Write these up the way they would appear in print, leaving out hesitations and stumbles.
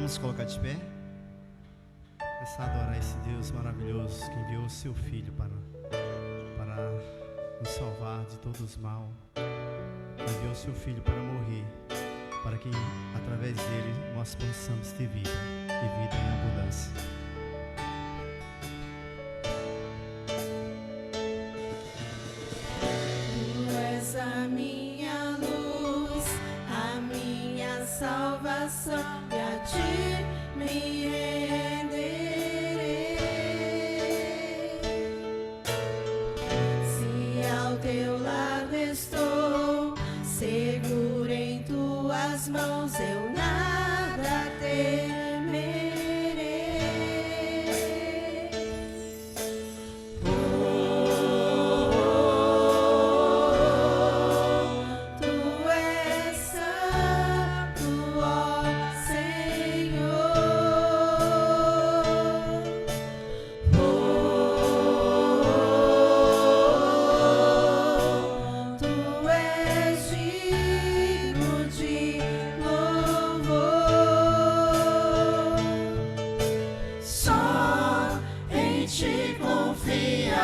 Vamos colocar de pé. Começar a adorar esse Deus maravilhoso que enviou o seu Filho para nos salvar de todos os mal. Enviou o seu Filho para morrer, para que através dele nós possamos ter vida e vida em abundância. Tu és a minha luz, a minha salvação, e a ti me renderei. Se ao teu lado estou, seguro em tuas mãos, eu nada temerei. Tu és santo, ó Senhor. Tu és digno de louvor. Só em ti confiarei,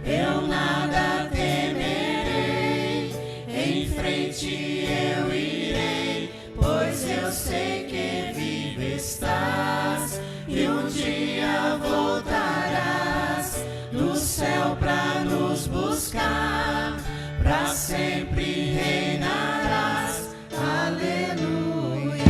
eu nada temerei. Em frente eu irei, pois eu sei que vivo estás, e um dia voltarás no céu pra nos buscar, pra sempre reinarás. Aleluia.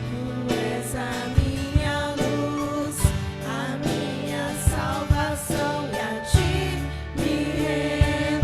Tu és a minha luz, a minha salvação, e a ti me renderei.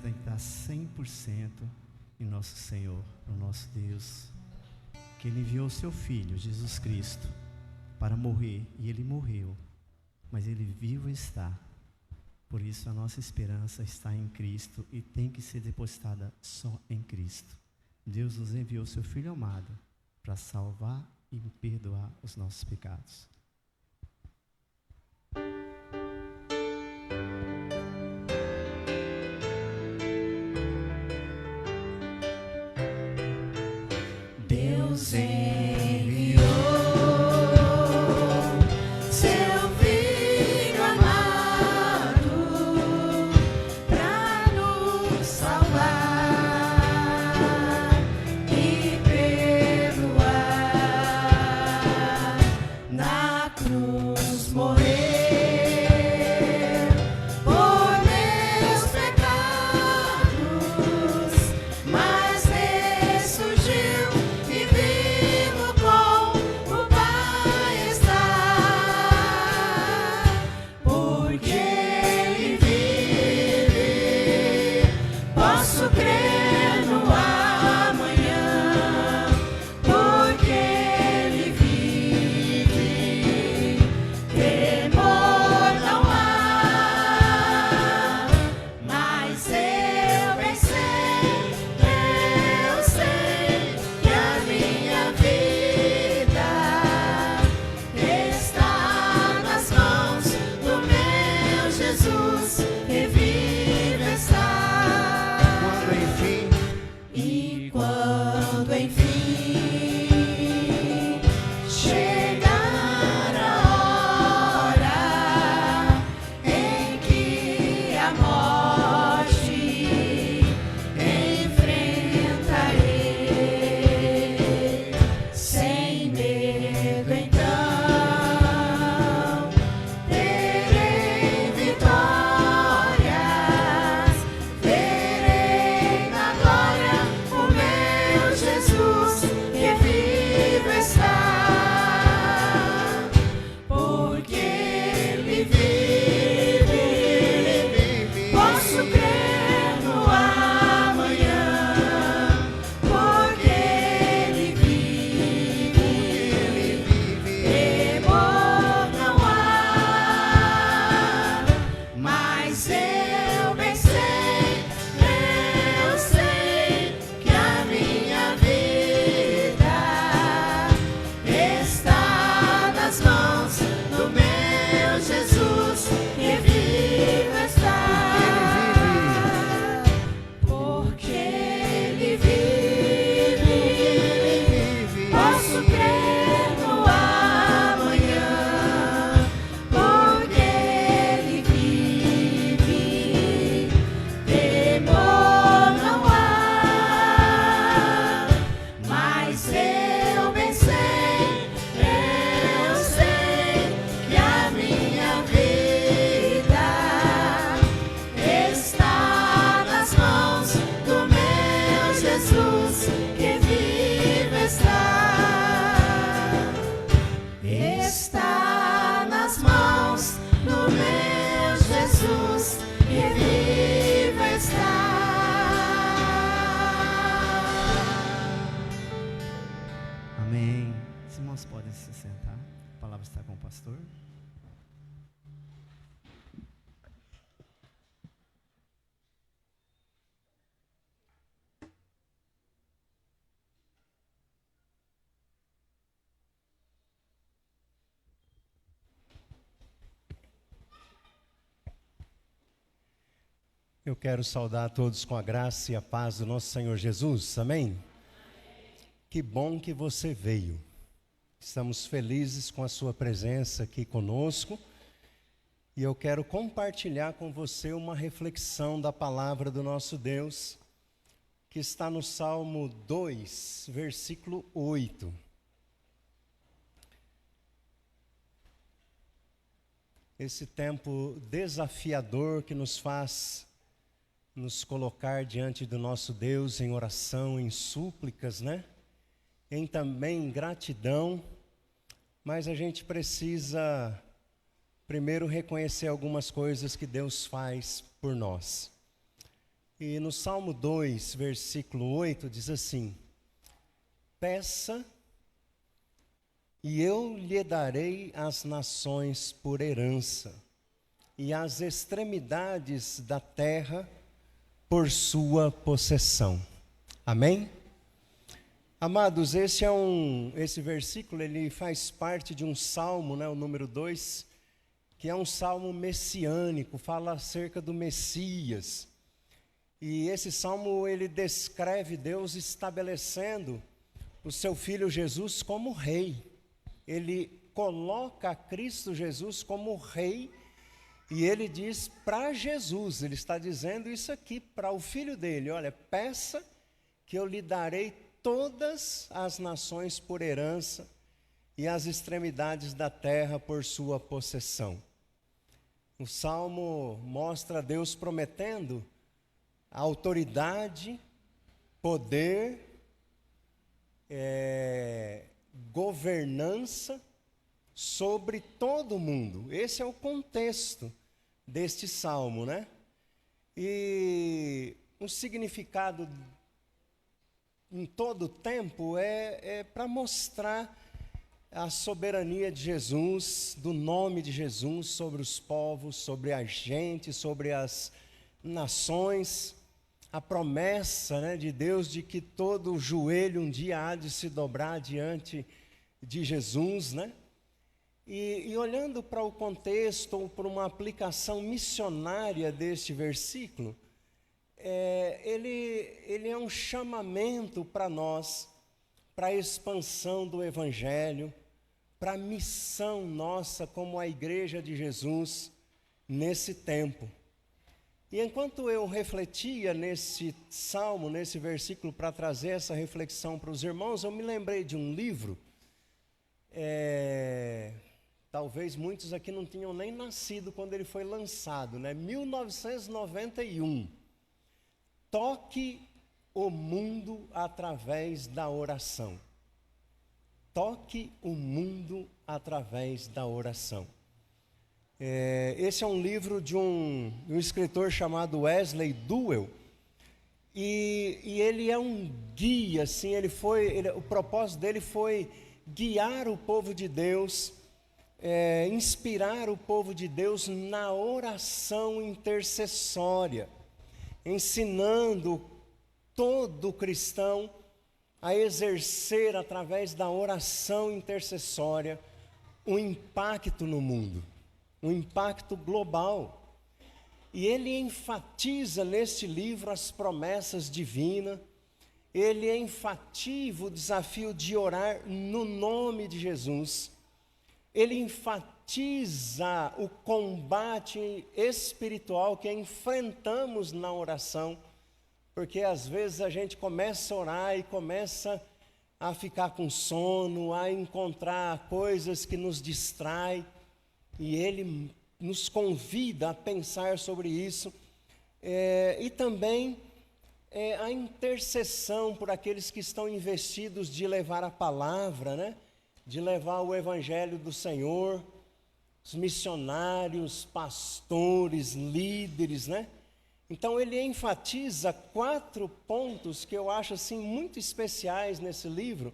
tem que estar 100% em nosso Senhor, no nosso Deus, que Ele enviou o seu Filho, Jesus Cristo, para morrer, e Ele morreu, mas Ele vivo está. Por isso a nossa esperança está em Cristo e tem que ser depositada só em Cristo. Deus nos enviou o seu Filho amado para salvar e perdoar os nossos pecados. Deus enviou seu Filho amado para nos salvar e perdoar. Na cruz morrer por meus pecados, mas ressurgiu e vivo com o Pai está, porque Ele vive. Posso crer no amanhã, porque Ele vive. Temor não há, mas eu bem sei que a minha vida está nas mãos do meu Jesus, que vive está. Quando enfim E quando enfim chegar a hora em que a morte enfrentarei, sem medo então terei vitórias, verei na glória o meu Jesus, que vivo está, porque Ele vive. Posso crer no amanhã, porque Ele vive. Temor não há, mas eu bem sei que a minha vida está nas mãos do meu Jesus, que vivo está, porque Ele vive. Posso crer no amanhã, porque Ele vive. Temor não há, mas eu bem sei que a minha vida está nas mãos do meu Jesus, que vive está. Está nas mãos do meu Jesus, que vive está. Amém. Os irmãos podem se sentar. A palavra está com o pastor. eu quero saudar a todos com a graça e a paz do nosso Senhor Jesus, amém? Que bom que você veio. Estamos felizes com a sua presença aqui conosco. E eu quero compartilhar com você uma reflexão da palavra do nosso Deus, que está no Salmo 2, versículo 8. Esse tempo desafiador que nos faz nos colocar diante do nosso Deus em oração, em súplicas, né? Em também gratidão, mas a gente precisa primeiro reconhecer algumas coisas que Deus faz por nós. E no Salmo 2, versículo 8, diz assim: peça e eu lhe darei as nações por herança, e as extremidades da terra por sua possessão. Amém? Amados, esse versículo ele faz parte de um salmo, né, o número 2, que é um salmo messiânico, fala acerca do Messias. E esse salmo ele descreve Deus estabelecendo o seu Filho Jesus como rei. Ele coloca Cristo Jesus como rei, e ele diz para Jesus, ele está dizendo isso aqui para o Filho dele: olha, peça que eu lhe darei todas as nações por herança e as extremidades da terra por sua possessão. O Salmo mostra Deus prometendo autoridade, poder, governança sobre todo o mundo. Esse é o contexto deste Salmo, né? E o significado em todo o tempo é para mostrar a soberania de Jesus, do nome de Jesus sobre os povos, sobre a gente, sobre as nações, a promessa, né, de Deus de que todo joelho um dia há de se dobrar diante de Jesus, né? E olhando para o contexto, ou para uma aplicação missionária deste versículo, ele é um chamamento para nós, para a expansão do Evangelho, para a missão nossa como a Igreja de Jesus nesse tempo. E enquanto eu refletia nesse salmo, nesse versículo, para trazer essa reflexão para os irmãos, eu me lembrei de um livro, talvez muitos aqui não tinham nem nascido quando ele foi lançado, né? 1991. Toque o mundo através da oração. Toque o mundo através da oração. Esse é um livro de um escritor chamado Wesley Duewel, e ele é um guia, assim, o propósito dele foi guiar o povo de Deus, inspirar o povo de Deus na oração intercessória, ensinando todo cristão a exercer através da oração intercessória um impacto no mundo, um impacto global. E ele enfatiza neste livro as promessas divinas, ele enfatiza o desafio de orar no nome de Jesus, ele enfatiza o combate espiritual que enfrentamos na oração, porque às vezes a gente começa a orar e começa a ficar com sono, a encontrar coisas que nos distraem, e ele nos convida a pensar sobre isso, e também a intercessão por aqueles que estão investidos de levar a palavra, né? De levar o Evangelho do Senhor, os missionários, pastores, líderes, né? Então ele enfatiza 4 pontos que eu acho assim muito especiais nesse livro,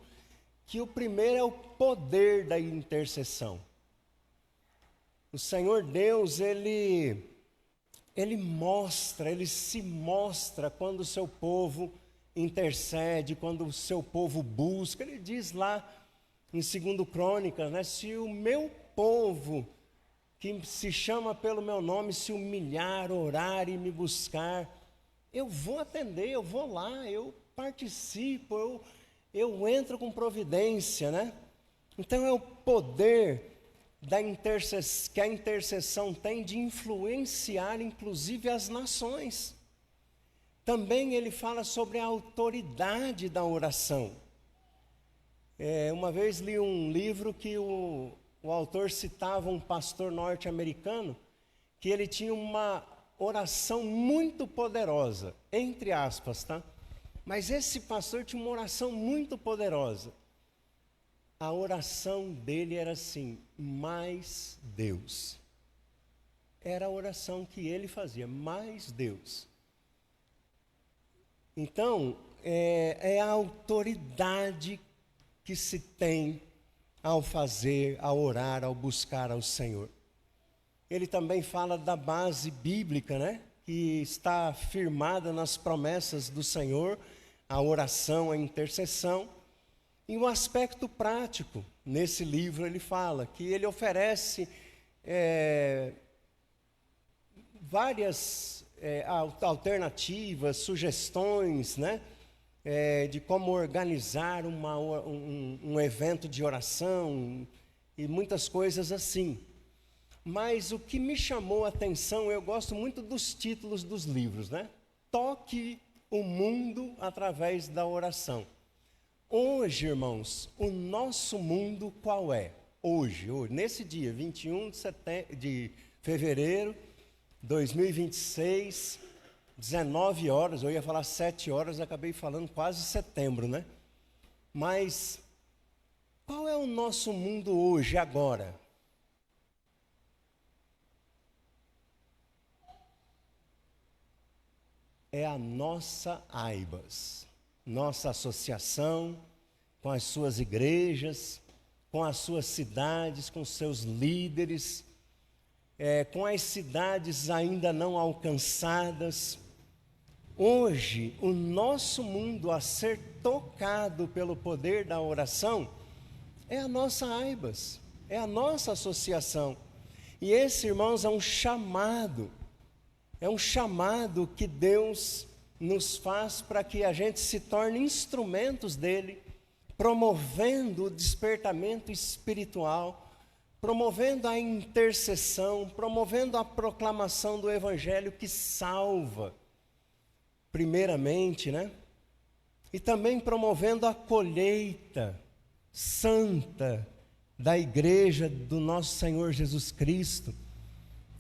que o primeiro é o poder da intercessão. O Senhor Deus, ele se mostra quando o seu povo intercede, quando o seu povo busca. Ele diz lá em 2 Crônicas, né? Se o meu povo, que se chama pelo meu nome, se humilhar, orar e me buscar, eu vou atender, eu vou lá, eu participo, eu entro com providência, né? Então é o poder que a intercessão tem de influenciar inclusive as nações. Também ele fala sobre a autoridade da oração. Uma vez li um livro que o autor citava um pastor norte-americano, que ele tinha uma oração muito poderosa, entre aspas, tá? Mas esse pastor tinha uma oração muito poderosa. A oração dele era assim: mais Deus. Era a oração que ele fazia, mais Deus. Então, é a autoridade que se tem ao fazer, ao orar, ao buscar ao Senhor. Ele também fala da base bíblica, né? Que está firmada nas promessas do Senhor, a oração, a intercessão. E o aspecto prático, nesse livro ele fala que ele oferece várias alternativas, sugestões, né? De como organizar um evento de oração e muitas coisas assim. Mas o que me chamou a atenção, eu gosto muito dos títulos dos livros, né? Toque o mundo através da oração. Hoje, irmãos, o nosso mundo qual é? Hoje, nesse dia, 21 de fevereiro de 2026, 19 horas, eu ia falar 7 horas, acabei falando quase setembro, né? Mas qual é o nosso mundo hoje, agora? É a nossa AIBAS, nossa associação, com as suas igrejas, com as suas cidades, com seus líderes, com as cidades ainda não alcançadas. Hoje, o nosso mundo a ser tocado pelo poder da oração é a nossa AIBAS, é a nossa associação. E esse, irmãos, é um chamado que Deus nos faz para que a gente se torne instrumentos dele, promovendo o despertamento espiritual, promovendo a intercessão, promovendo a proclamação do evangelho que salva, primeiramente, né? E também promovendo a colheita santa da igreja do nosso Senhor Jesus Cristo,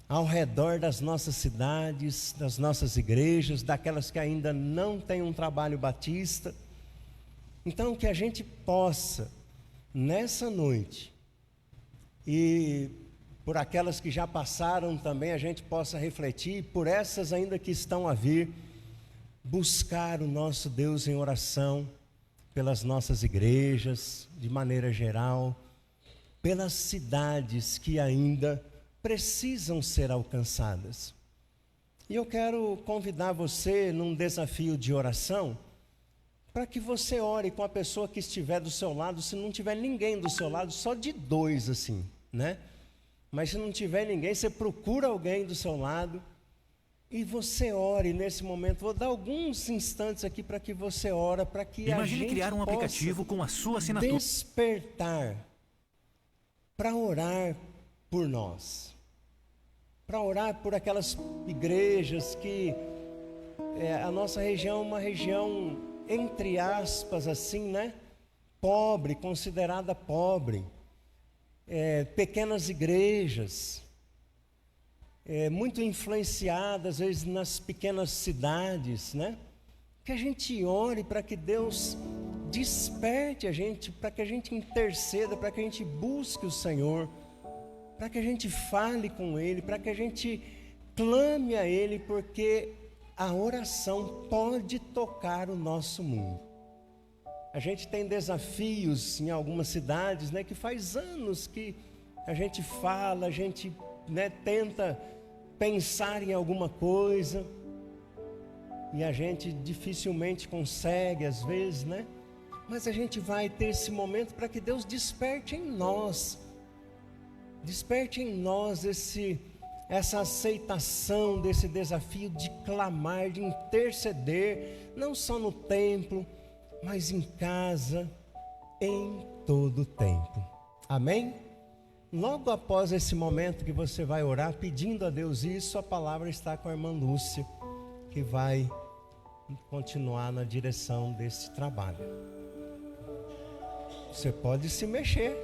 ao redor das nossas cidades, das nossas igrejas, daquelas que ainda não têm um trabalho batista. Então, que a gente possa, nessa noite, e por aquelas que já passaram também, a gente possa refletir, por essas ainda que estão a vir, buscar o nosso Deus em oração, pelas nossas igrejas, de maneira geral, pelas cidades que ainda precisam ser alcançadas. E eu quero convidar você num desafio de oração, para que você ore com a pessoa que estiver do seu lado. Se não tiver ninguém do seu lado, só de 2 assim, né? Mas se não tiver ninguém, você procura alguém do seu lado e você ore nesse momento. Vou dar alguns instantes aqui para que você ore, para que Imagine a gente criar um aplicativo com a sua assinatura. Despertar para orar por nós, para orar por aquelas igrejas que a nossa região é uma região, entre aspas, assim, né? Pobre, considerada pobre, pequenas igrejas, muito influenciadas, às vezes, nas pequenas cidades, né? Que a gente ore para que Deus desperte a gente, para que a gente interceda, para que a gente busque o Senhor, para que a gente fale com Ele, para que a gente clame a Ele, porque a oração pode tocar o nosso mundo. A gente tem desafios em algumas cidades, né, que faz anos que a gente fala, a gente, né, tenta pensar em alguma coisa, e a gente dificilmente consegue, às vezes, né? Mas a gente vai ter esse momento para que Deus desperte em nós essa aceitação desse desafio de clamar, de interceder, não só no templo, mas em casa, em todo o tempo. Amém? Logo após esse momento que você vai orar, pedindo a Deus isso, a palavra está com a irmã Lúcia, que vai continuar na direção desse trabalho. Você pode se mexer.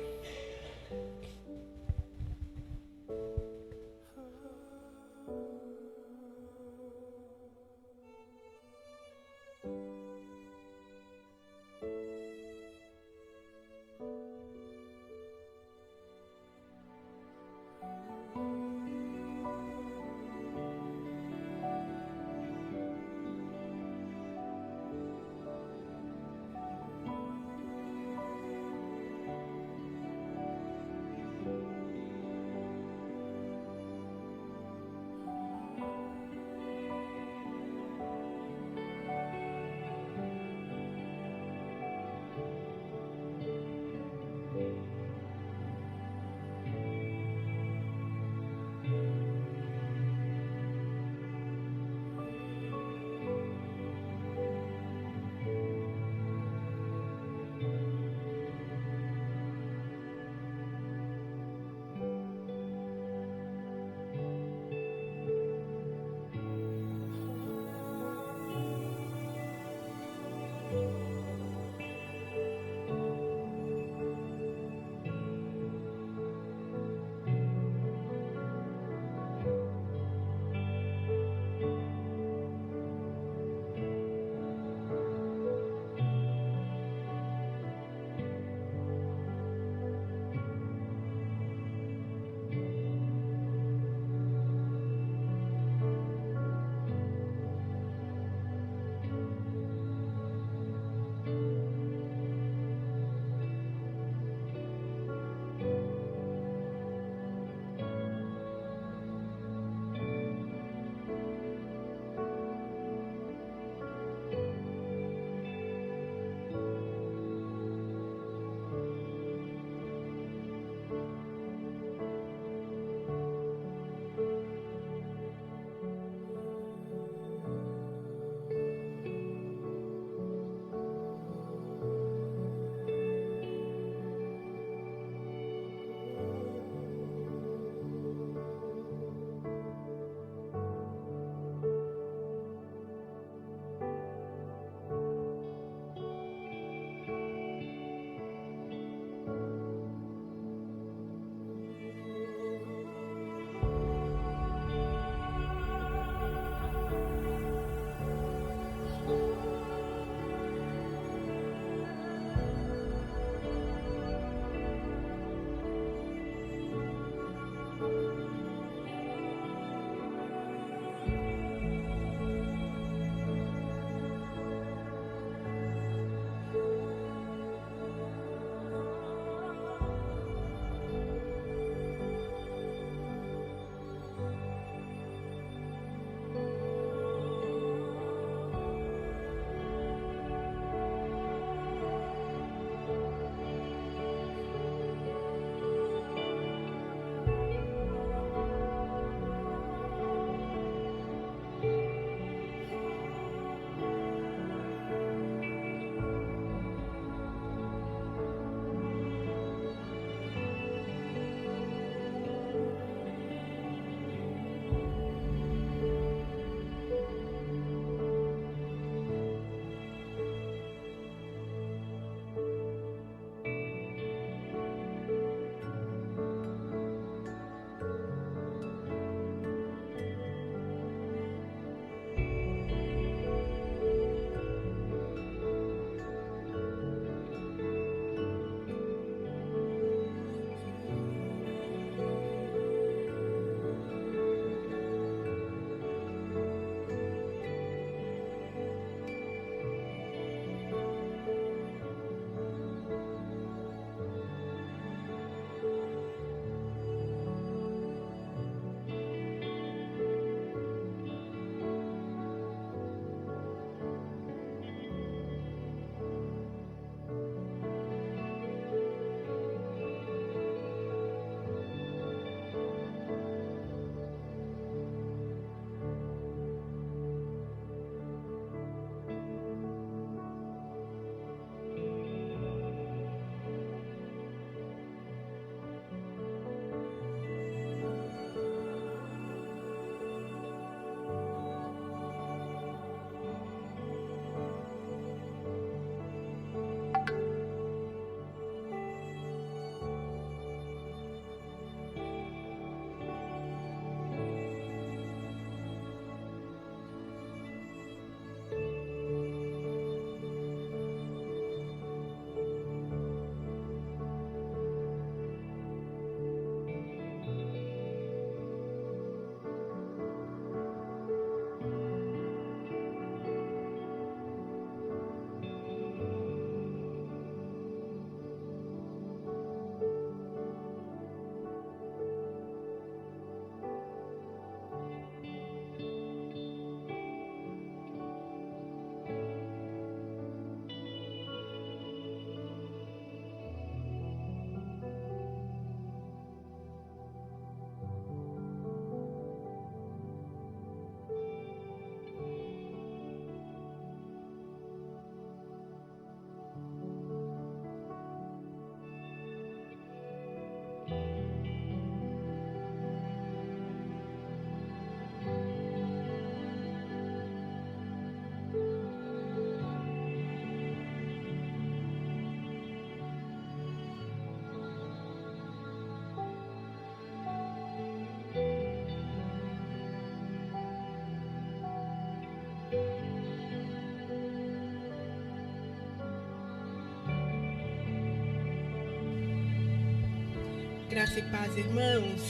Graça e paz, irmãos.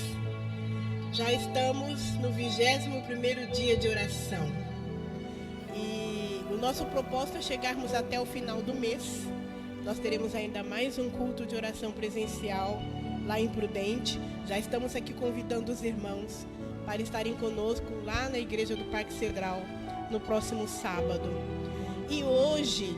Já estamos no 21º dia de oração. E o nosso propósito é chegarmos até o final do mês. Nós teremos ainda mais um culto de oração presencial lá em Prudente. Já estamos aqui convidando os irmãos para estarem conosco lá na Igreja do Parque Central no próximo sábado. E hoje,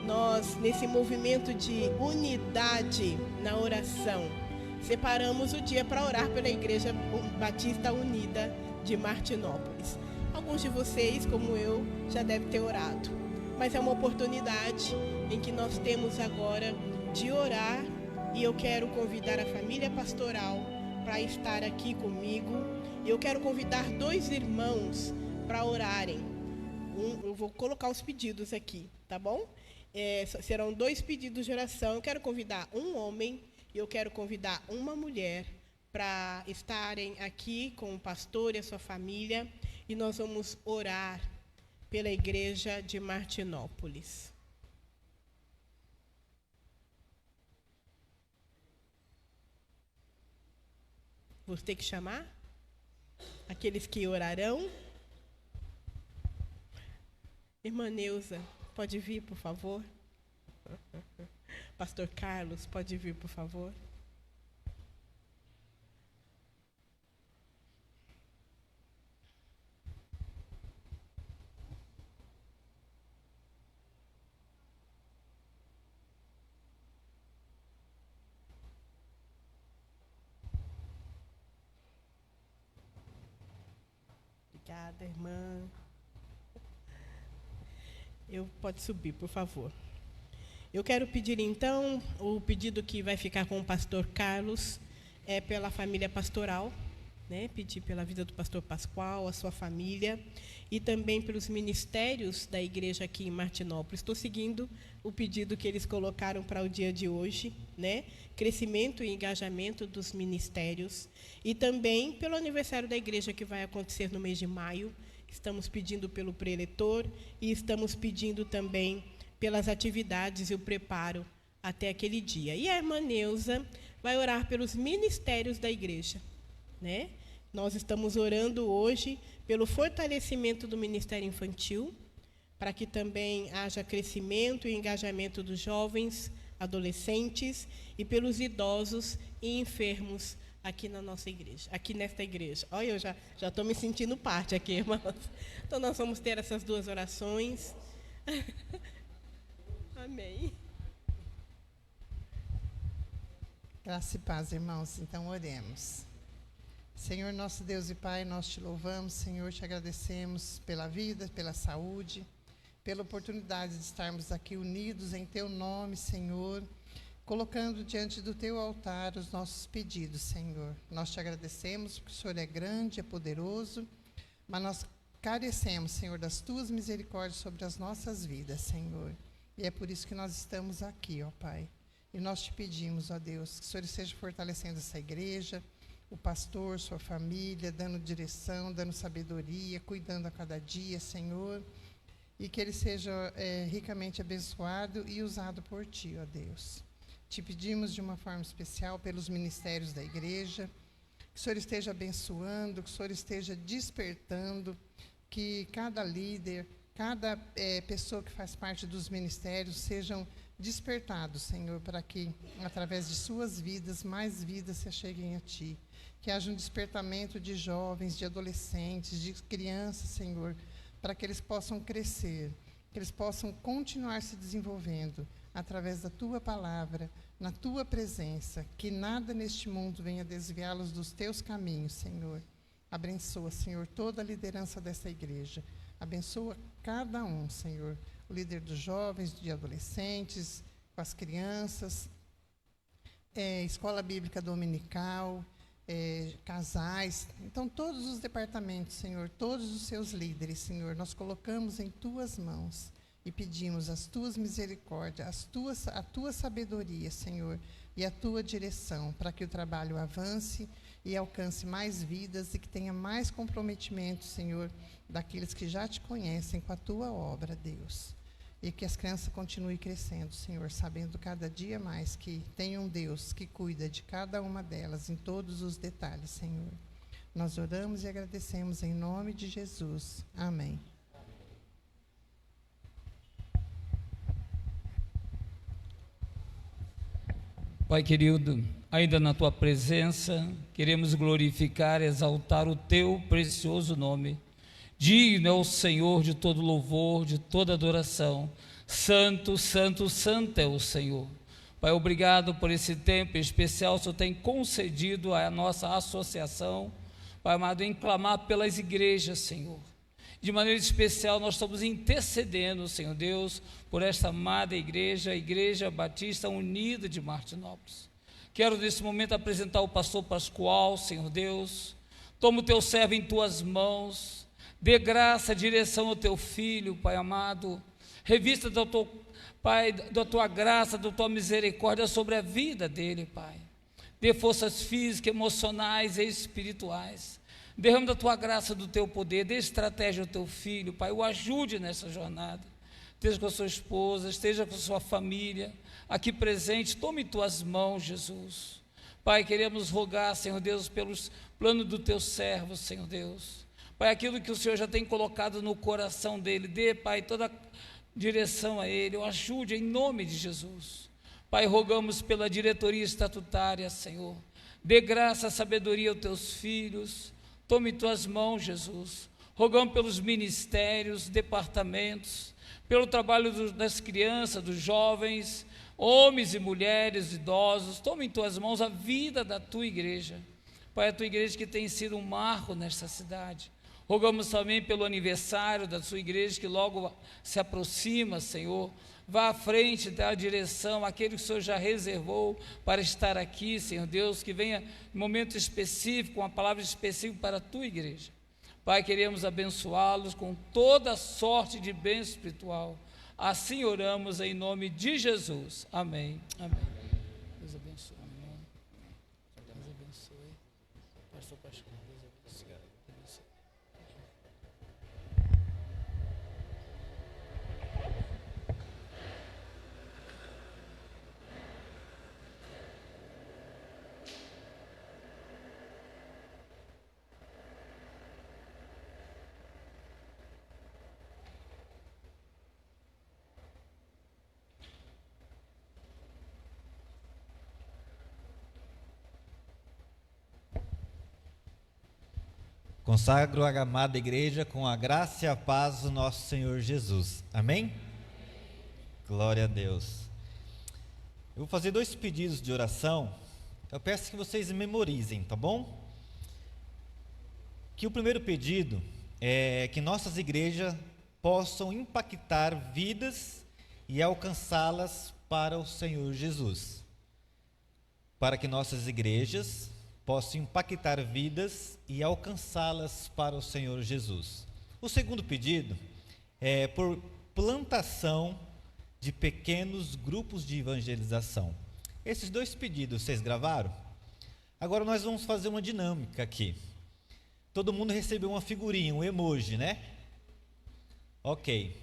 nós, nesse movimento de unidade na oração, separamos o dia para orar pela Igreja Batista Unida de Martinópolis. Alguns de vocês, como eu, já devem ter orado. Mas é uma oportunidade em que nós temos agora de orar. E eu quero convidar a família pastoral para estar aqui comigo. E eu quero convidar 2 irmãos para orarem. Eu vou colocar os pedidos aqui, tá bom? Serão 2 pedidos de oração. Eu quero convidar um homem e eu quero convidar uma mulher para estarem aqui com o pastor e a sua família. E nós vamos orar pela Igreja de Martinópolis. Vou ter que chamar aqueles que orarão. Irmã Neuza, pode vir, por favor? Pastor Carlos, pode vir, por favor? Obrigada, irmã. Pode subir, por favor. Eu quero pedir, então, o pedido que vai ficar com o pastor Carlos é pela família pastoral, né? Pedir pela vida do pastor Pascoal, a sua família, e também pelos ministérios da igreja aqui em Martinópolis. Estou seguindo o pedido que eles colocaram para o dia de hoje, né? Crescimento e engajamento dos ministérios, e também pelo aniversário da igreja que vai acontecer no mês de maio. Estamos pedindo pelo preletor e estamos pedindo também pelas atividades e o preparo até aquele dia. E a irmã Neuza vai orar pelos ministérios da igreja, né? Nós estamos orando hoje pelo fortalecimento do Ministério Infantil, para que também haja crescimento e engajamento dos jovens, adolescentes e pelos idosos e enfermos aqui na nossa igreja, aqui nesta igreja. Olha, eu já estou me sentindo parte aqui, irmãos. Então, nós vamos ter essas 2 orações. Amém. Graça e paz, irmãos. Então, oremos. Senhor, nosso Deus e Pai, nós te louvamos, Senhor, te agradecemos pela vida, pela saúde, pela oportunidade de estarmos aqui unidos em Teu nome, Senhor, colocando diante do Teu altar os nossos pedidos, Senhor. Nós te agradecemos porque o Senhor é grande, é poderoso, mas nós carecemos, Senhor, das Tuas misericórdias sobre as nossas vidas, Senhor. E é por isso que nós estamos aqui, ó Pai. E nós te pedimos, ó Deus, que o Senhor esteja fortalecendo essa igreja, o pastor, sua família, dando direção, dando sabedoria, cuidando a cada dia, Senhor. E que ele seja ricamente abençoado e usado por Ti, ó Deus. Te pedimos de uma forma especial pelos ministérios da igreja, que o Senhor esteja abençoando, que o Senhor esteja despertando, que cada líder, cada pessoa que faz parte dos ministérios sejam despertados, Senhor, para que, através de suas vidas, mais vidas se acheguem a Ti. Que haja um despertamento de jovens, de adolescentes, de crianças, Senhor, para que eles possam crescer, que eles possam continuar se desenvolvendo através da Tua palavra, na Tua presença, que nada neste mundo venha desviá-los dos Teus caminhos, Senhor. Abençoa, Senhor, toda a liderança dessa igreja. Abençoa cada um, Senhor, o líder dos jovens, de adolescentes, com as crianças, escola bíblica dominical, casais. Então, todos os departamentos, Senhor, todos os seus líderes, Senhor, nós colocamos em Tuas mãos e pedimos as Tuas misericórdias, a Tua sabedoria, Senhor, e a Tua direção, para que o trabalho avance e alcance mais vidas e que tenha mais comprometimento, Senhor, daqueles que já Te conhecem com a Tua obra, Deus. e que as crianças continuem crescendo, Senhor, sabendo cada dia mais que tem um Deus que cuida de cada uma delas, em todos os detalhes, Senhor. Nós oramos e agradecemos em nome de Jesus. Amém. Pai querido, ainda na Tua presença, queremos glorificar e exaltar o Teu precioso nome. Digno é o Senhor de todo louvor, de toda adoração. Santo, santo, santo é o Senhor. Pai, obrigado por esse tempo especial que o Senhor tem concedido à nossa associação, Pai amado, em clamar pelas igrejas, Senhor. De maneira especial, nós estamos intercedendo, Senhor Deus, por esta amada igreja, a Igreja Batista Unida de Martinópolis. Quero nesse momento apresentar o pastor Pascoal, Senhor Deus. Toma o teu servo em tuas mãos, dê graça, direção ao teu filho, Pai amado. Revista do teu, Pai, da tua graça, da tua misericórdia sobre a vida dele, Pai. Dê forças físicas, emocionais e espirituais. Derrama da tua graça, do teu poder, dê estratégia ao teu filho, Pai, o ajude nessa jornada. Esteja com a sua esposa, esteja com a sua família, aqui presente, tome tuas mãos, Jesus. Pai, queremos rogar, Senhor Deus, pelos planos do teu servo, Senhor Deus. Pai, aquilo que o Senhor já tem colocado no coração dele, dê, Pai, toda a direção a ele, o ajude em nome de Jesus. Pai, rogamos pela diretoria estatutária, Senhor. Dê graça, sabedoria aos teus filhos. Tome tuas mãos, Jesus. Rogamos pelos ministérios, departamentos, pelo trabalho das crianças, dos jovens, homens e mulheres, idosos. Tome em tuas mãos a vida da tua igreja. Pai, a tua igreja que tem sido um marco nesta cidade. Rogamos também pelo aniversário da sua igreja que logo se aproxima, Senhor. Vá à frente, dá a direção àquele que o Senhor já reservou para estar aqui, Senhor Deus, que venha em momento específico, uma palavra específica para a tua igreja. Pai, queremos abençoá-los com toda sorte de bem espiritual. Assim oramos em nome de Jesus. Amém. Amém. Deus abençoe, irmão. Deus abençoe. Pastor Pascoal, Deus abençoe. Consagro a amada igreja com a graça e a paz do nosso Senhor Jesus. Amém? Glória a Deus. Eu vou fazer 2 pedidos de oração. Eu peço que vocês memorizem, tá bom? Que o primeiro pedido é que nossas igrejas possam impactar vidas e alcançá-las para o Senhor Jesus. Para que nossas igrejas possam impactar vidas e alcançá-las para o Senhor Jesus. O segundo pedido é por plantação de pequenos grupos de evangelização. Esses 2 pedidos vocês gravaram? Agora nós vamos fazer uma dinâmica aqui. Todo mundo recebeu uma figurinha, um emoji, né? Ok.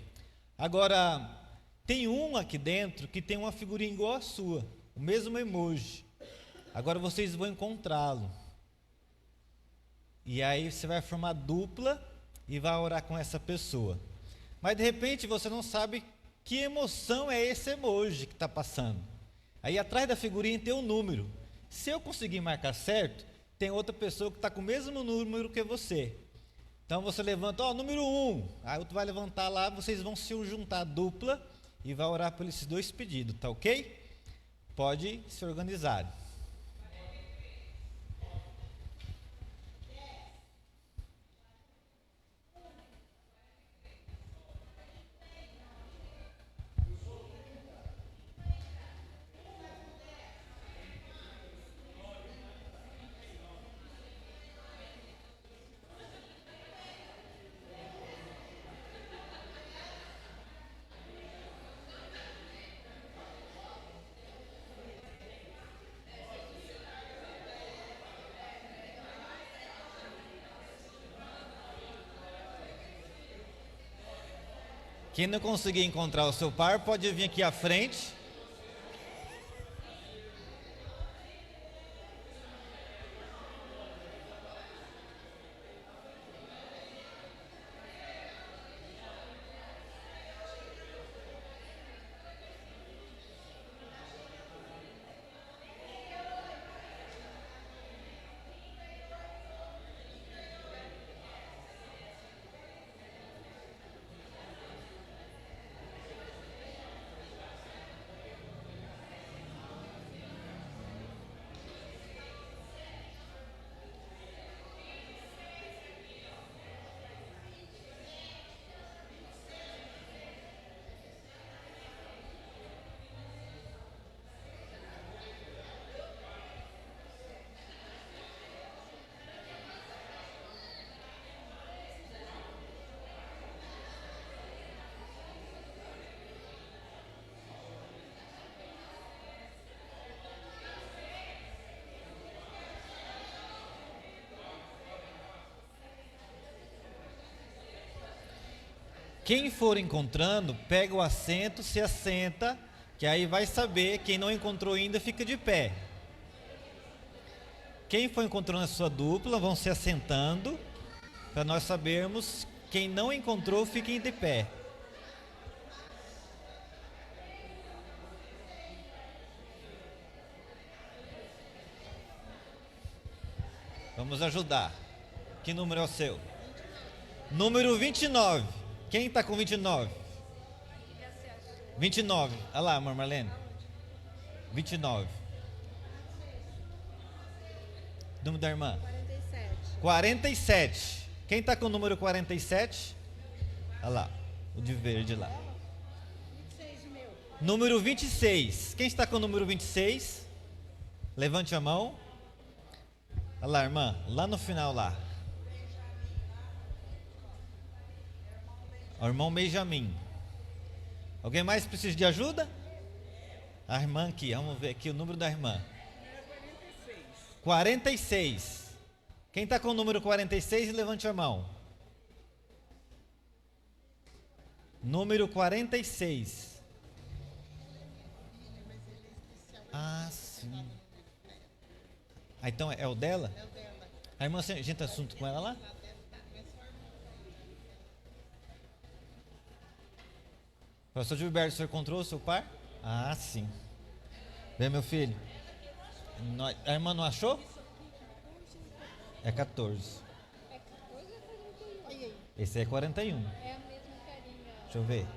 Agora, tem um aqui dentro que tem uma figurinha igual a sua, o mesmo emoji. Agora vocês vão encontrá-lo. E aí você vai formar dupla e vai orar com essa pessoa. Mas de repente você não sabe que emoção é esse emoji que está passando. Aí atrás da figurinha tem um número. Se eu conseguir marcar certo, tem outra pessoa que está com o mesmo número que você. Então você levanta, número 1. Aí outro vai levantar lá, vocês vão se juntar dupla e vai orar por esses 2 pedidos, tá ok? Pode se organizar. Quem não conseguir encontrar o seu par, pode vir aqui à frente. Quem for encontrando, pega o assento, se assenta, que aí vai saber. Quem não encontrou ainda, fica de pé. Quem for encontrando a sua dupla, vão se assentando, para nós sabermos. Quem não encontrou, fiquem de pé. Vamos ajudar. Que número é o seu? Número 29. Quem está com 29? 29. Olha lá, amor Marlene. 29. Número da irmã? 47. Quem está com o número 47? Olha lá, o de verde lá. Número 26. Quem está com o número 26? Levante a mão. Olha lá, irmã, lá no final lá. O irmão Benjamin. Alguém mais precisa de ajuda? A irmã aqui, vamos ver aqui o número da irmã. 46. Quem está com o número 46, levante a mão. Número 46. Ah, sim. Ah, então é o dela? É o dela. A irmã, a gente tem assunto com ela lá? Pastor Gilberto, o senhor encontrou o seu par? Ah, sim. Vem, meu filho. A irmã não achou? É 14. Esse é 41. É a mesma carinha. Deixa eu ver.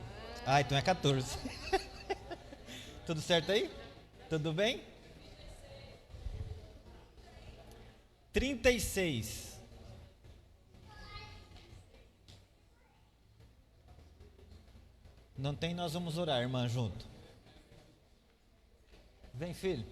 Ah, então é 14. Tudo certo aí? Tudo bem? 36. Não tem, nós vamos orar, irmã, junto. Vem, filho.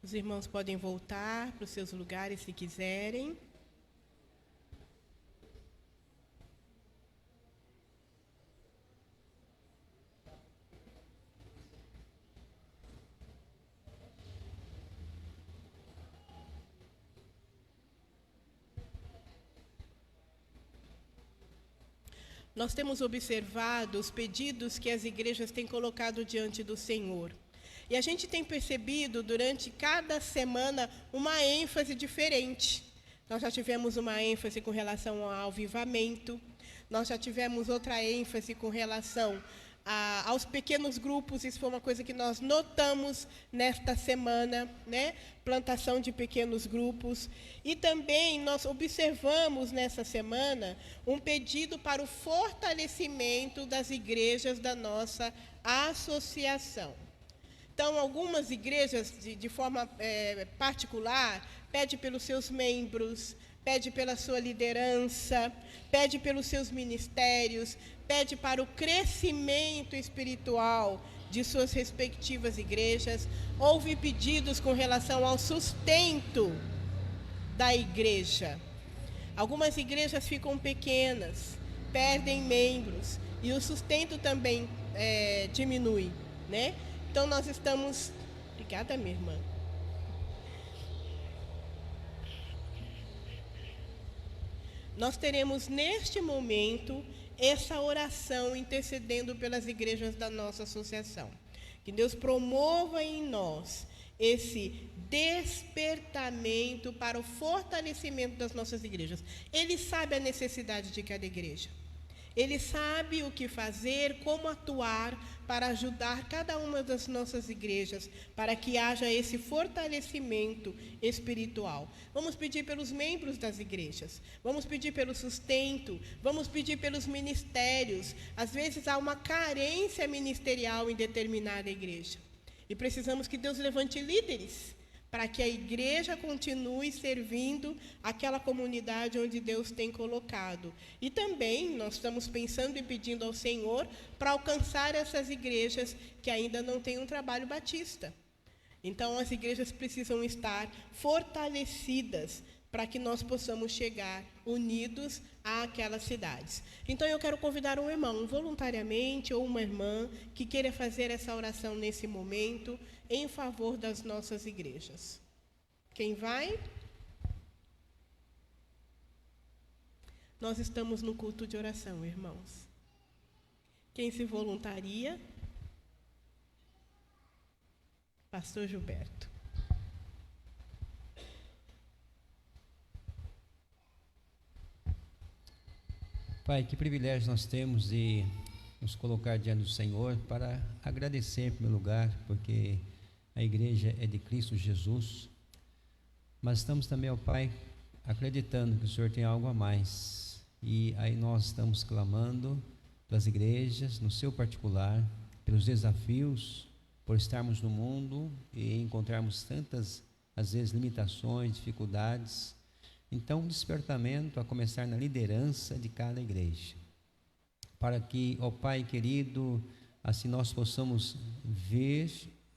Os irmãos podem voltar para os seus lugares se quiserem. Nós temos observado os pedidos que as igrejas têm colocado diante do Senhor. E a gente tem percebido durante cada semana uma ênfase diferente. Nós já tivemos uma ênfase com relação ao avivamento, nós já tivemos outra ênfase com relação aos pequenos grupos. Isso foi uma coisa que nós notamos nesta semana, né? Plantação de pequenos grupos. E também nós observamos nessa semana um pedido para o fortalecimento das igrejas da nossa associação. Então, algumas igrejas, de forma particular, pede pelos seus membros, pede pela sua liderança, pede pelos seus ministérios, pede para o crescimento espiritual de suas respectivas igrejas. Houve pedidos com relação ao sustento da igreja. Algumas igrejas ficam pequenas, perdem membros, e o sustento também diminui, né? Então, nós estamos... Obrigada, minha irmã. Nós teremos, neste momento, essa oração intercedendo pelas igrejas da nossa associação. Que Deus promova em nós esse despertamento para o fortalecimento das nossas igrejas. Ele sabe a necessidade de cada igreja. Ele sabe o que fazer, como atuar para ajudar cada uma das nossas igrejas, para que haja esse fortalecimento espiritual. Vamos pedir pelos membros das igrejas, vamos pedir pelo sustento, vamos pedir pelos ministérios. Às vezes há uma carência ministerial em determinada igreja, e precisamos que Deus levante líderes, para que a igreja continue servindo aquela comunidade onde Deus tem colocado. E também nós estamos pensando e pedindo ao Senhor para alcançar essas igrejas que ainda não têm um trabalho batista. Então, as igrejas precisam estar fortalecidas para que nós possamos chegar unidos àquelas cidades. Então, eu quero convidar um irmão voluntariamente ou uma irmã que queira fazer essa oração nesse momento em favor das nossas igrejas. Quem vai? Nós estamos no culto de oração, irmãos. Quem se voluntaria? Pastor Gilberto. Pai, que privilégio nós temos de nos colocar diante do Senhor para agradecer em primeiro lugar, porque a igreja é de Cristo Jesus, mas estamos também, ó Pai, acreditando que o Senhor tem algo a mais, e aí nós estamos clamando pelas igrejas, no seu particular, pelos desafios, por estarmos no mundo e encontrarmos tantas, às vezes, limitações, dificuldades. Então, um despertamento a começar na liderança de cada igreja, para que, ó Pai querido, assim nós possamos ver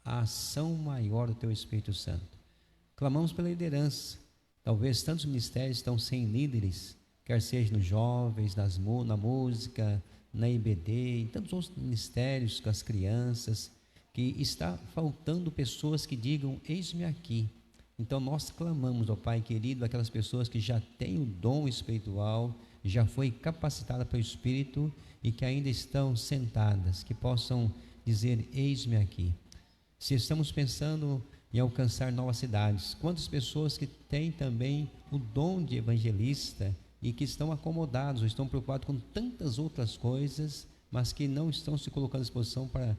a ação maior do Teu Espírito Santo. Clamamos pela liderança. Talvez tantos ministérios estão sem líderes, quer seja nos jovens, na música, na IBD, em tantos outros ministérios com as crianças, que está faltando pessoas que digam, eis-me aqui. Então nós clamamos, ó Pai querido, aquelas pessoas que já têm o dom espiritual, já foi capacitada pelo Espírito e que ainda estão sentadas, que possam dizer, eis-me aqui. Se estamos pensando em alcançar novas cidades, quantas pessoas que têm também o dom de evangelista e que estão acomodados, ou estão preocupados com tantas outras coisas, mas que não estão se colocando à disposição para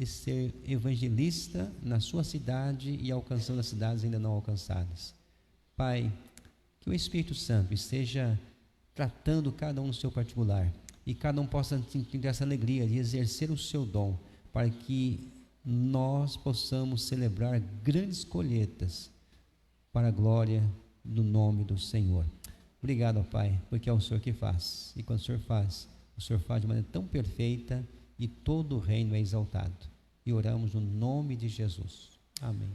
ser evangelista na sua cidade e alcançando as cidades ainda não alcançadas. Pai, que o Espírito Santo esteja tratando cada um no seu particular e cada um possa ter essa alegria de exercer o seu dom, para que nós possamos celebrar grandes colheitas para a glória do nome do Senhor. Obrigado, ó Pai, porque é o Senhor que faz, e quando o Senhor faz de maneira tão perfeita e todo o reino é exaltado. E oramos no nome de Jesus. Amém.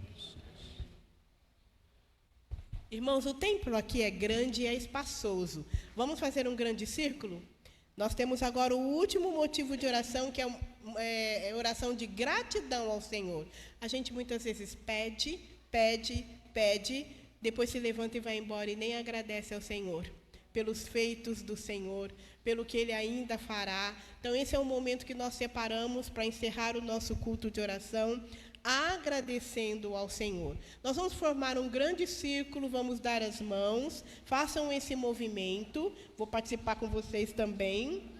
Irmãos, o templo aqui é grande e é espaçoso. Vamos fazer um grande círculo? Nós temos agora o último motivo de oração, que é oração de gratidão ao Senhor. A gente muitas vezes pede, depois se levanta e vai embora e nem agradece ao Senhor pelos feitos do Senhor, pelo que Ele ainda fará. Então, esse é o momento que nós separamos para encerrar o nosso culto de oração, agradecendo ao Senhor. Nós vamos formar um grande círculo, vamos dar as mãos, façam esse movimento, vou participar com vocês também.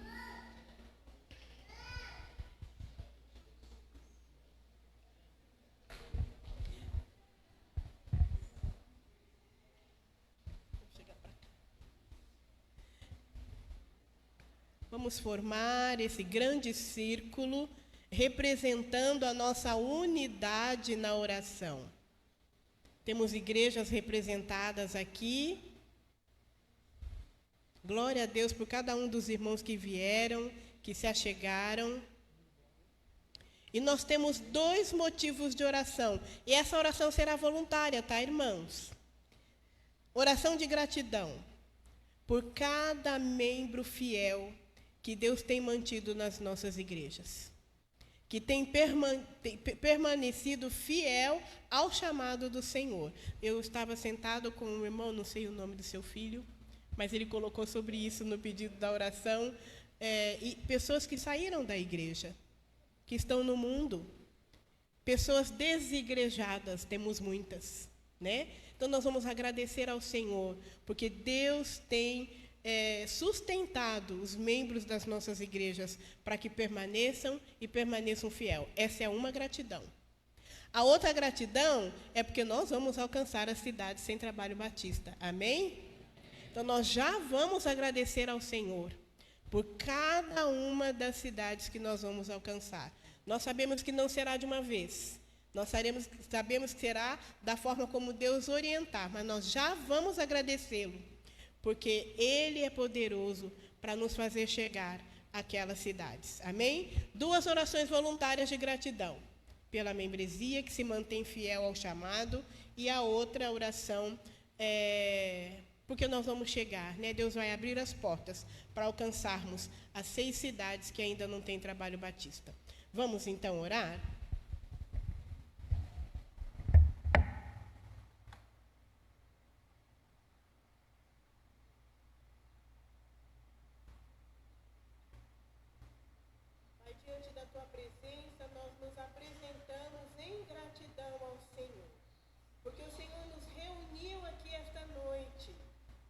Vamos formar esse grande círculo, representando a nossa unidade na oração. Temos igrejas representadas aqui. Glória a Deus por cada um dos irmãos que vieram, que se achegaram. E nós temos 2 motivos de oração. E essa oração será voluntária, tá, irmãos? Oração de gratidão por cada membro fiel que Deus tem mantido nas nossas igrejas, que tem permanecido fiel ao chamado do Senhor. Eu estava sentado com um irmão, não sei o nome do seu filho, mas ele colocou sobre isso no pedido da oração, e pessoas que saíram da igreja, que estão no mundo, pessoas desigrejadas, temos muitas, né? Então nós vamos agradecer ao Senhor, porque Deus tem sustentado os membros das nossas igrejas para que permaneçam fiel. Essa é uma gratidão. A outra gratidão é porque nós vamos alcançar as cidades sem trabalho batista. Amém? Então, nós já vamos agradecer ao Senhor por cada uma das cidades que nós vamos alcançar. Nós sabemos que não será de uma vez. Nós sabemos que será da forma como Deus orientar, mas nós já vamos agradecê-lo, porque Ele é poderoso para nos fazer chegar àquelas cidades. Amém? 2 orações voluntárias de gratidão. Pela membresia, que se mantém fiel ao chamado, e a outra oração, porque nós vamos chegar, né? Deus vai abrir as portas para alcançarmos as 6 cidades que ainda não têm trabalho batista. Vamos, então, orar? Diante da tua presença, nós nos apresentamos em gratidão ao Senhor, porque o Senhor nos reuniu aqui esta noite,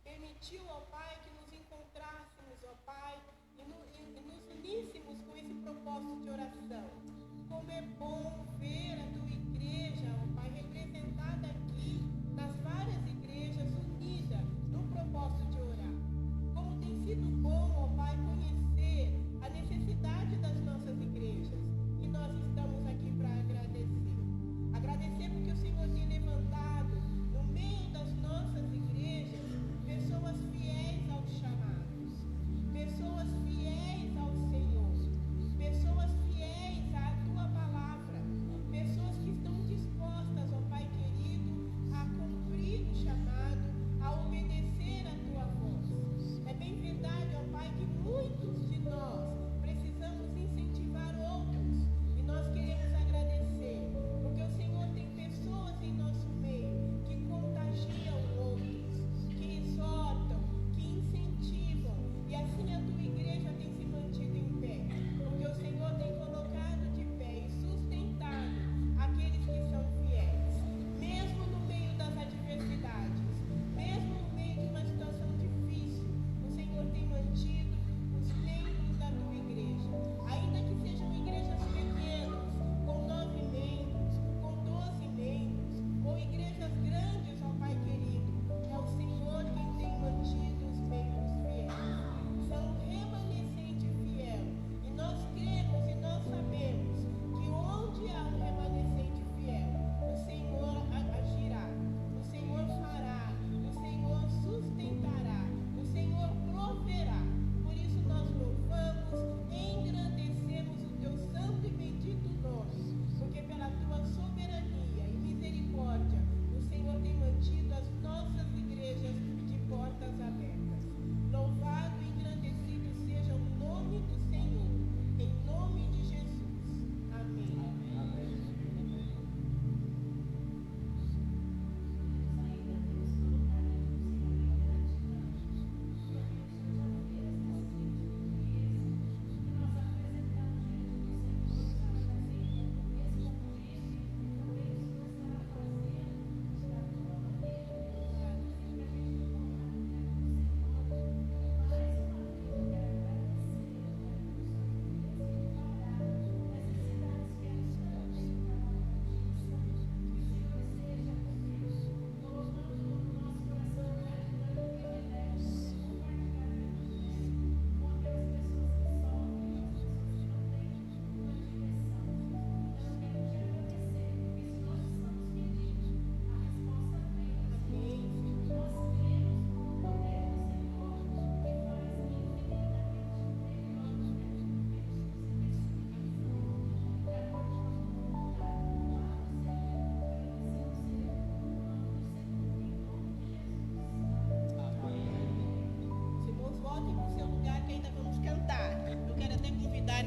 permitiu, ó Pai, que nos encontrássemos, ó Pai, e nos uníssemos com esse propósito de oração. Como é bom ver a tua igreja, ó Pai, representada aqui, nas várias igrejas unidas no propósito de orar. Como tem sido bom, ó Pai, conhecer a necessidade das nossas igrejas. E nós estamos aqui para agradecer. Agradecer porque o Senhor tem levantado, no meio das nossas igrejas, pessoas fiéis aos chamados, pessoas fiéis ao Senhor, pessoas fiéis à tua palavra, pessoas que estão dispostas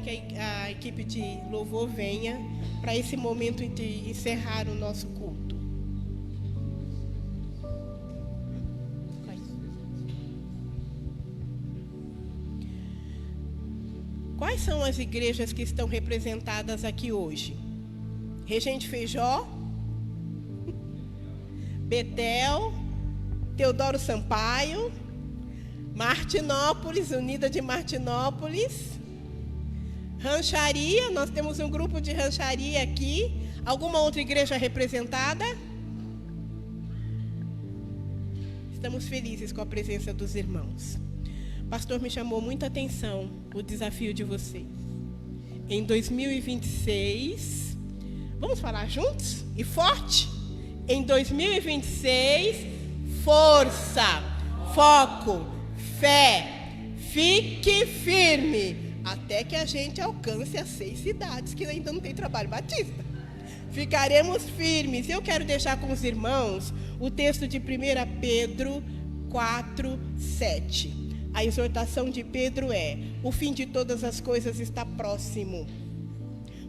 que a equipe de louvor venha para esse momento de encerrar o nosso culto. Quais são as igrejas que estão representadas aqui hoje? Regente Feijó, Betel, Teodoro Sampaio, Martinópolis, Unida de Martinópolis, Rancharia, nós temos um grupo de Rancharia aqui. Alguma outra igreja representada? Estamos felizes com a presença dos irmãos. Pastor, me chamou muita atenção o desafio de vocês. Em 2026, vamos falar juntos e forte? Em 2026, força, foco, fé, fique firme, até que a gente alcance as 6 cidades, que ainda não tem trabalho batista. Ficaremos firmes. Eu quero deixar com os irmãos o texto de 1 Pedro 4:7. A exortação de Pedro é: o fim de todas as coisas está próximo.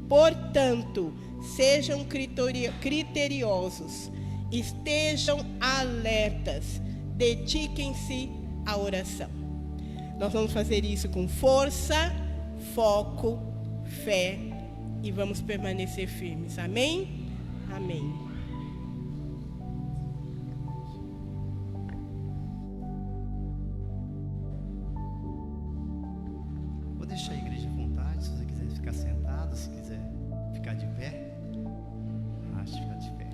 Portanto, sejam criteriosos, estejam alertas, dediquem-se à oração. Nós vamos fazer isso com força, foco, fé e vamos permanecer firmes. Amém? Amém. Vou deixar a igreja à vontade, se você quiser ficar sentado, se quiser ficar de pé. Acho que ficar de pé.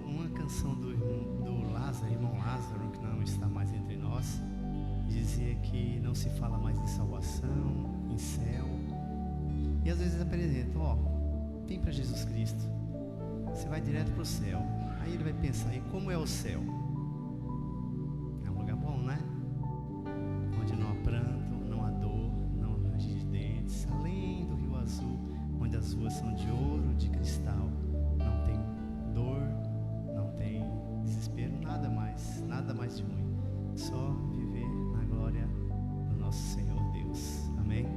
Uma canção do Lázaro, irmão Lázaro, que não está mais entre nós, dizia que não se fala mais em salvação, em céu. E às vezes apresenta, vem para Jesus Cristo, você vai direto para o céu. Aí ele vai pensar, e como é o céu? É um lugar bom, né? Onde não há pranto, não há dor, não há ranger de dentes, além do Rio Azul, onde as ruas são de ouro, de cristal. Não tem dor, não tem desespero, nada mais de ruim. Só viver na glória do nosso Senhor Deus. Amém?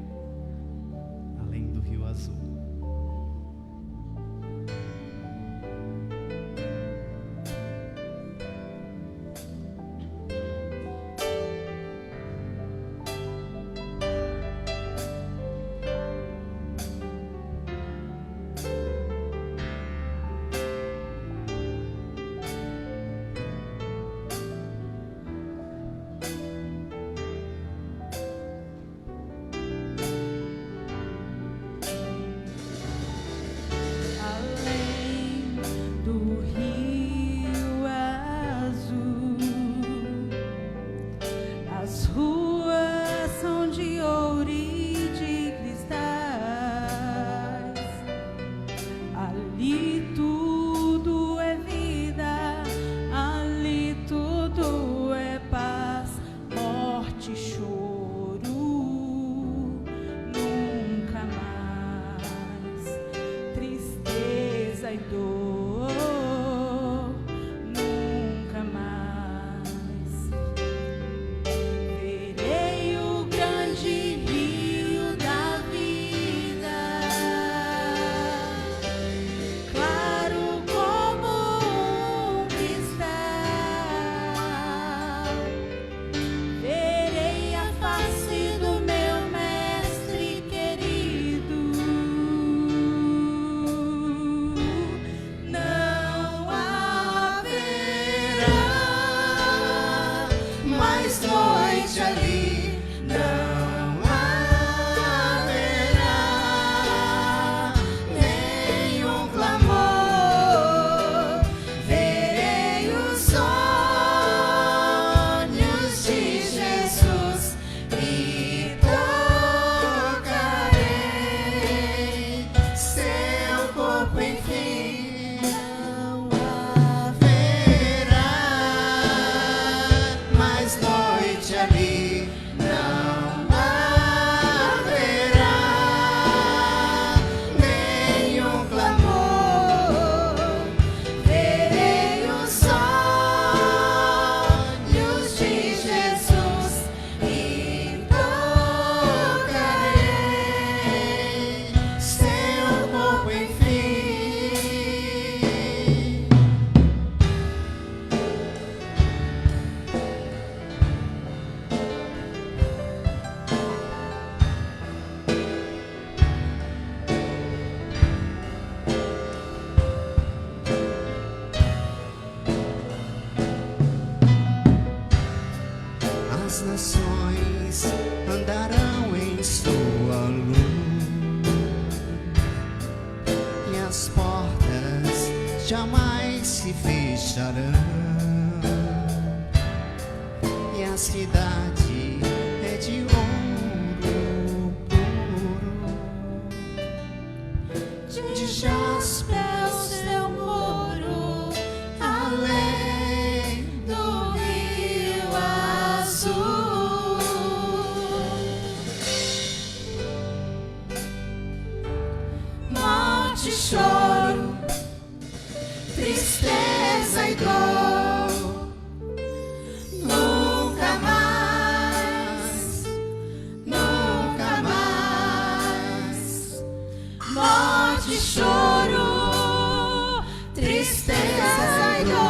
Além do Rio Azul. nações andarão em sua luz, e as portas jamais se fecharão, e a cidade é de ouro puro, de jaspe é o seu muro, além do rio azul. Morte, choro, tristeza e dor, nunca mais, nunca mais. Morte, choro, tristeza e dor,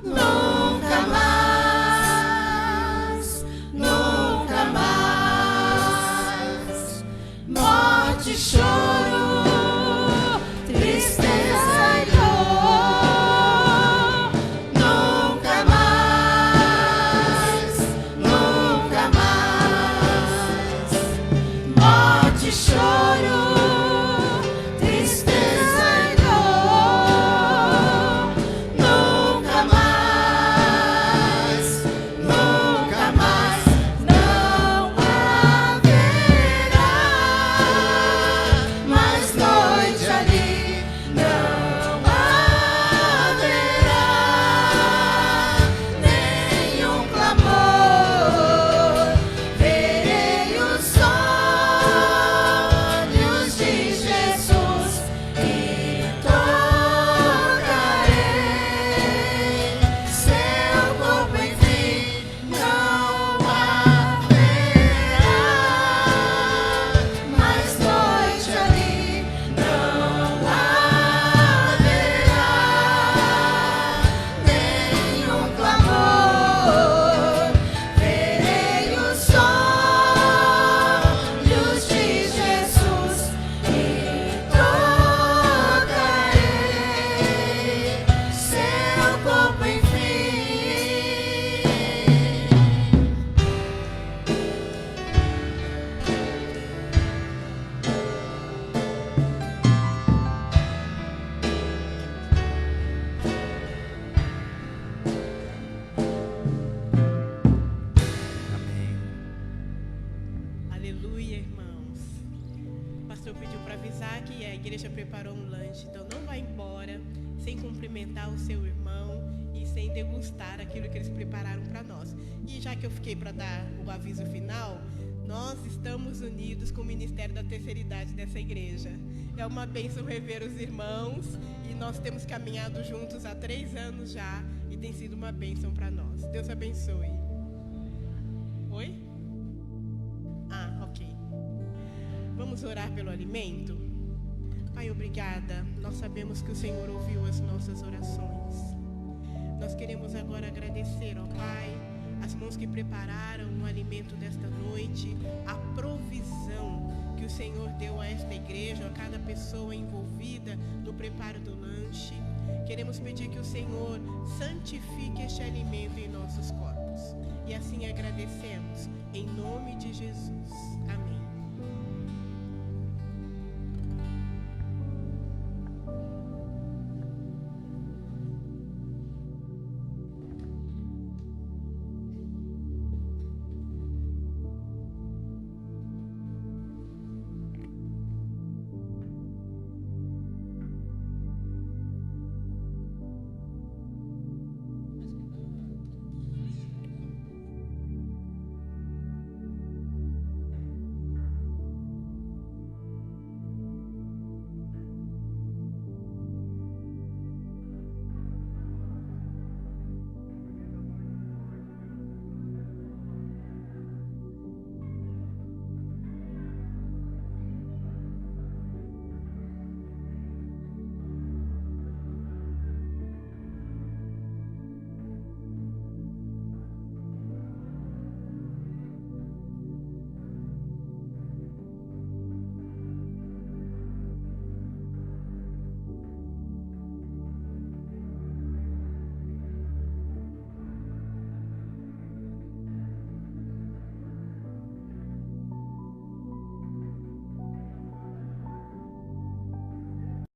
nunca mais, nunca mais. Morte, choro, tristeza e dor, nunca mais, nunca mais. Morte, choro, tristeza e dor, nunca mais, nunca mais. Não haverá mais noite ali, não haverá nenhum clamor. Verei os olhos de Jesus e tocarei seu corpo, enfim. Não haverá mais noite ali, não haverá nenhum clamor. Verei os olhos de Jesus e tocarei seu corpo, enfim. Amém. Aleluia, irmãos. O pastor pediu para avisar que a igreja preparou um lanche, então não vá embora sem cumprimentar o seu irmão e sem degustar aquilo que eles prepararam para nós. E já que eu fiquei para dar o aviso final, nós estamos unidos com o Ministério da Terceira Idade dessa igreja. É uma bênção rever os irmãos e nós temos caminhado juntos há 3 anos já e tem sido uma bênção para nós. Deus abençoe. Oi? Ah, ok. Vamos orar pelo alimento? Pai, obrigada. Nós sabemos que o Senhor ouviu as nossas orações. Nós queremos agora agradecer, ó Pai, as mãos que prepararam o alimento desta noite, a provisão que o Senhor deu a esta igreja, a cada pessoa envolvida no preparo do lanche. Queremos pedir que o Senhor santifique este alimento em nossos corpos. E assim agradecemos, em nome de Jesus. Amém.